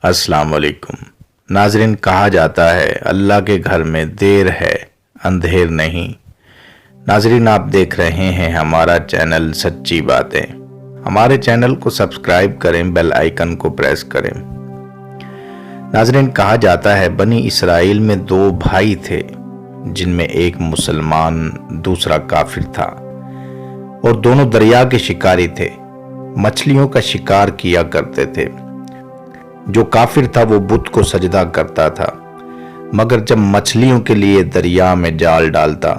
अस्सलाम वालेकुम नाज़रीन। कहा जाता है अल्लाह के घर में देर है अंधेर नहीं। नाज़रीन, आप देख रहे हैं हमारा चैनल सच्ची बातें। हमारे चैनल को सब्सक्राइब करें, बेल आइकन को प्रेस करें। नाज़रीन, कहा जाता है बनी इसराइल में दो भाई थे, जिनमें एक मुसलमान दूसरा काफिर था, और दोनों दरिया के शिकारी थे। मछलियों का शिकार किया करते थे। जो काफिर था वो बुत को सजदा करता था, मगर जब मछलियों के लिए दरिया में जाल डालता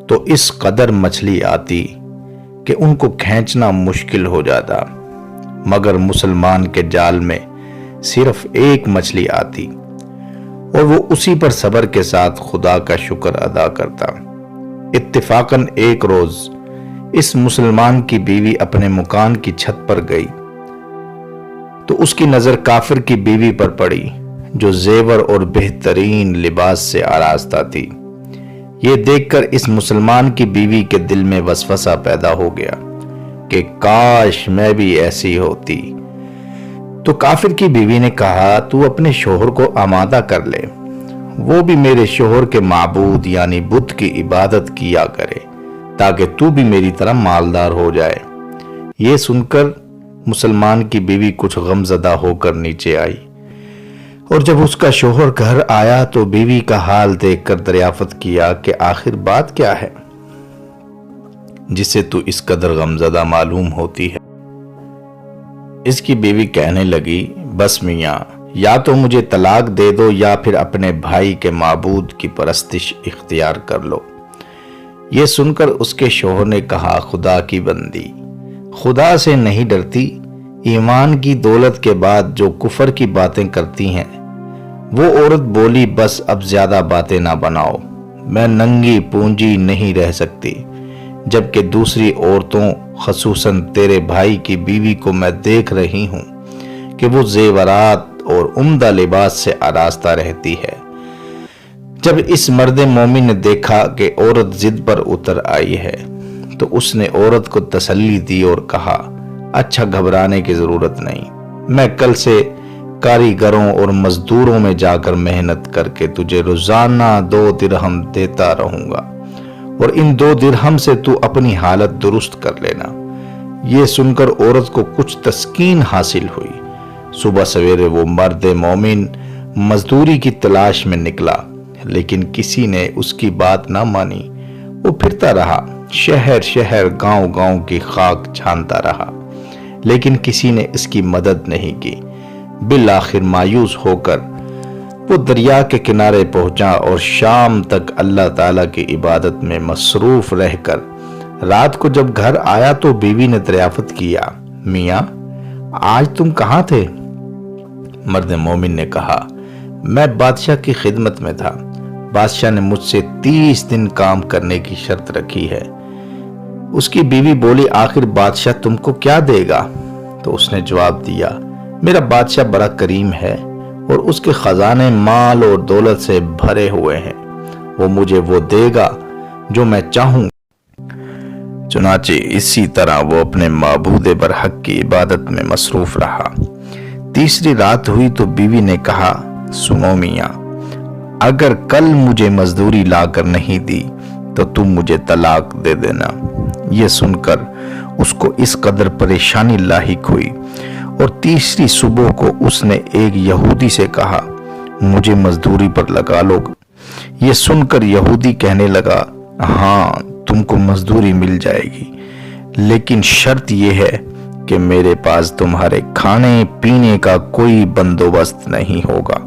तो इस कदर मछली आती कि उनको खींचना मुश्किल हो जाता। मगर मुसलमान के जाल में सिर्फ एक मछली आती और वो उसी पर सब्र के साथ खुदा का शुक्र अदा करता। इत्तेफाकन एक रोज इस मुसलमान की बीवी अपने मकान की छत पर गई तो उसकी नजर काफिर की बीवी पर पड़ी, जो जेवर और बेहतरीन लिबास से आरास्ता थी। ये देखकर इस मुसलमान की बीवी के दिल में वसवसा पैदा हो गया कि काश मैं भी ऐसी होती। तो काफिर की बीवी ने कहा, तू अपने शोहर को आमादा कर ले, वो भी मेरे शोहर के माबूद यानी बुत की इबादत किया करे, ताकि तू भी मेरी तरह मालदार हो जाए। ये सुनकर मुसलमान की बीवी कुछ गमज़दा होकर नीचे आई, और जब उसका शोहर घर आया तो बीवी का हाल देखकर दरियाफ्त किया कि आखिर बात क्या है जिसे तू इस कदर गमज़दा मालूम होती है। इसकी बीवी कहने लगी, बस मियाँ, या तो मुझे तलाक दे दो या फिर अपने भाई के माबूद की परस्तिश इख्तियार कर लो। ये सुनकर उसके शोहर ने कहा, खुदा की बंदी, खुदा से नहीं डरती? ईमान की दौलत के बाद जो कुफर की बातें करती हैं। वो औरत बोली, बस अब ज्यादा बातें ना बनाओ, मैं नंगी पूंजी नहीं रह सकती, जबकि दूसरी औरतों खसूसन तेरे भाई की बीवी को मैं देख रही हूं कि वो जेवरात और उम्दा लिबास से आरास्ता रहती है। जब इस मर्द मोमिन ने देखा कि औरत जिद पर उतर आई है तो उसने औरत को तसल्ली दी और कहा, अच्छा, घबराने की जरूरत नहीं, मैं कल से कारीगरों और मजदूरों में जाकर मेहनत करके तुझे रोजाना 2 दिरहम देता रहूंगा, और इन 2 दिरहम से तू अपनी हालत दुरुस्त कर लेना। ये सुनकर औरत को कुछ तस्कीन हासिल हुई। सुबह सवेरे वो मर्द मोमिन मजदूरी की तलाश में निकला, लेकिन किसी ने उसकी बात ना मानी। वो फिरता रहा, शहर शहर गांव गांव की खाक छानता रहा, लेकिन किसी ने इसकी मदद नहीं की। बिल आखिर मायूस होकर वो दरिया के किनारे पहुंचा और शाम तक अल्लाह ताला की इबादत में मसरूफ रहकर रात को जब घर आया तो बीवी ने दरियाफ्त किया, मियाँ, आज तुम कहाँ थे? मर्द मोमिन ने कहा, मैं बादशाह की खिदमत में था। बादशाह ने मुझसे 30 दिन काम करने की शर्त रखी है। उसकी बीवी बोली, आखिर बादशाह तुमको क्या देगा? तो उसने जवाब दिया, मेरा बादशाह बड़ा करीम है और उसके खजाने माल और दौलत से भरे हुए हैं, वो मुझे वो देगा जो मैं चाहूं। चुनाचे इसी तरह वो अपने माबूद बरहक की इबादत में मसरूफ रहा। तीसरी रात हुई तो बीवी ने कहा, सुनो मियाँ, अगर कल मुझे मजदूरी लाकर नहीं दी तो तुम मुझे तलाक दे देना। यह सुनकर उसको इस कदर परेशानी लाहिक हुई, और तीसरी सुबह को उसने एक यहूदी से कहा, मुझे मजदूरी पर लगा लो। यह सुनकर यहूदी कहने लगा, हाँ, तुमको मजदूरी मिल जाएगी, लेकिन शर्त यह है कि मेरे पास तुम्हारे खाने पीने का कोई बंदोबस्त नहीं होगा।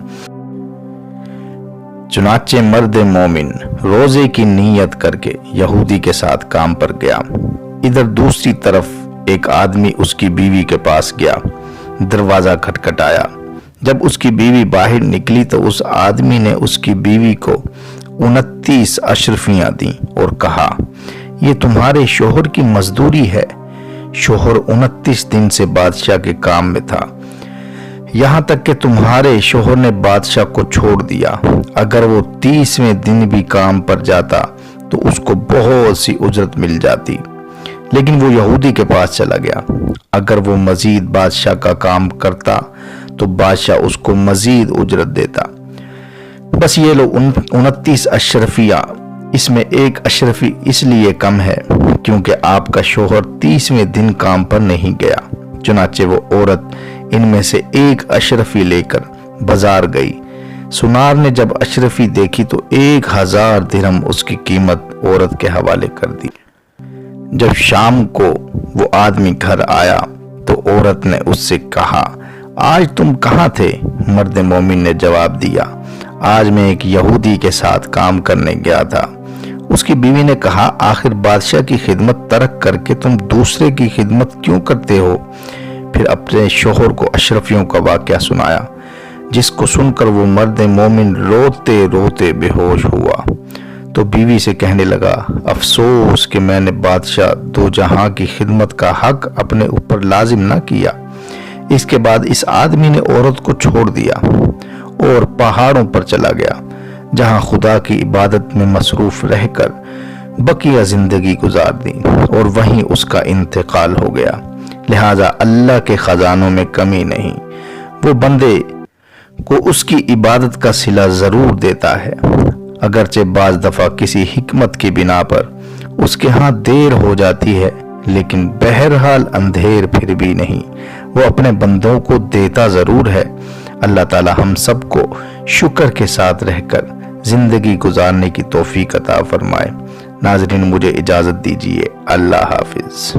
चुनाचे मर्द मोमिन रोजे की नीयत करके यहूदी के साथ काम पर गया। इधर दूसरी तरफ एक आदमी उसकी बीवी के पास गया। दरवाजा खटखटाया। जब उसकी बीवी बाहर निकली तो उस आदमी ने उसकी बीवी को 29 अशरफियां दी और कहा, ये तुम्हारे शोहर की मजदूरी है। शोहर 29 दिन से बादशाह के काम में था, यहाँ तक कि तुम्हारे शोहर ने बादशाह को छोड़ दिया। अगर वो 30वें दिन भी काम पर जाता तो उसको बहुत सी उजरत मिल जाती, लेकिन वो यहूदी के पास चला गया। अगर वो मजीद बादशाह का काम करता تو بادشاہ اس کو مزید اجرت دیتا۔ بس یہ لو 29 اشرفیہ، اس میں ایک اشرفی اس لیے کم ہے کیونکہ آپ کا شوہر 30ویں دن کام پر نہیں گیا۔ چنانچہ وہ عورت ان میں سے ایک اشرفی لے کر بازار گئی۔ سنار نے جب اشرفی دیکھی تو 1000 درہم اس کی قیمت عورت کے حوالے کر دی۔ جب شام کو وہ آدمی گھر آیا تو عورت نے اس سے کہا، آج تم کہاں تھے؟ مرد مومن نے جواب دیا، آج میں ایک یہودی کے ساتھ کام کرنے گیا تھا۔ اس کی بیوی نے کہا، آخر بادشاہ کی خدمت ترک کر کے تم دوسرے کی خدمت کیوں کرتے ہو؟ پھر اپنے شوہر کو اشرفیوں کا واقعہ سنایا، جس کو سن کر وہ مرد مومن روتے روتے بے ہوش ہوا۔ تو بیوی سے کہنے لگا، افسوس کہ میں نے بادشاہ دو جہاں کی خدمت کا حق اپنے اوپر لازم نہ کیا۔ اس کے بعد اس آدمی نے عورت کو چھوڑ دیا اور پہاڑوں پر چلا گیا، جہاں خدا کی عبادت میں مصروف رہ کر بقیہ زندگی گزار دی، اور وہیں اس کا انتقال ہو گیا۔ لہٰذا اللہ کے خزانوں میں کمی نہیں، وہ بندے کو اس کی عبادت کا صلہ ضرور دیتا ہے، اگرچہ بعض دفعہ کسی حکمت کی بنا پر اس کے ہاں دیر ہو جاتی ہے، لیکن بہرحال اندھیر پھر بھی نہیں، وہ اپنے بندوں کو دیتا ضرور ہے۔ اللہ تعالی ہم سب کو شکر کے ساتھ رہ کر زندگی گزارنے کی توفیق عطا فرمائے۔ ناظرین، مجھے اجازت دیجیے، اللہ حافظ۔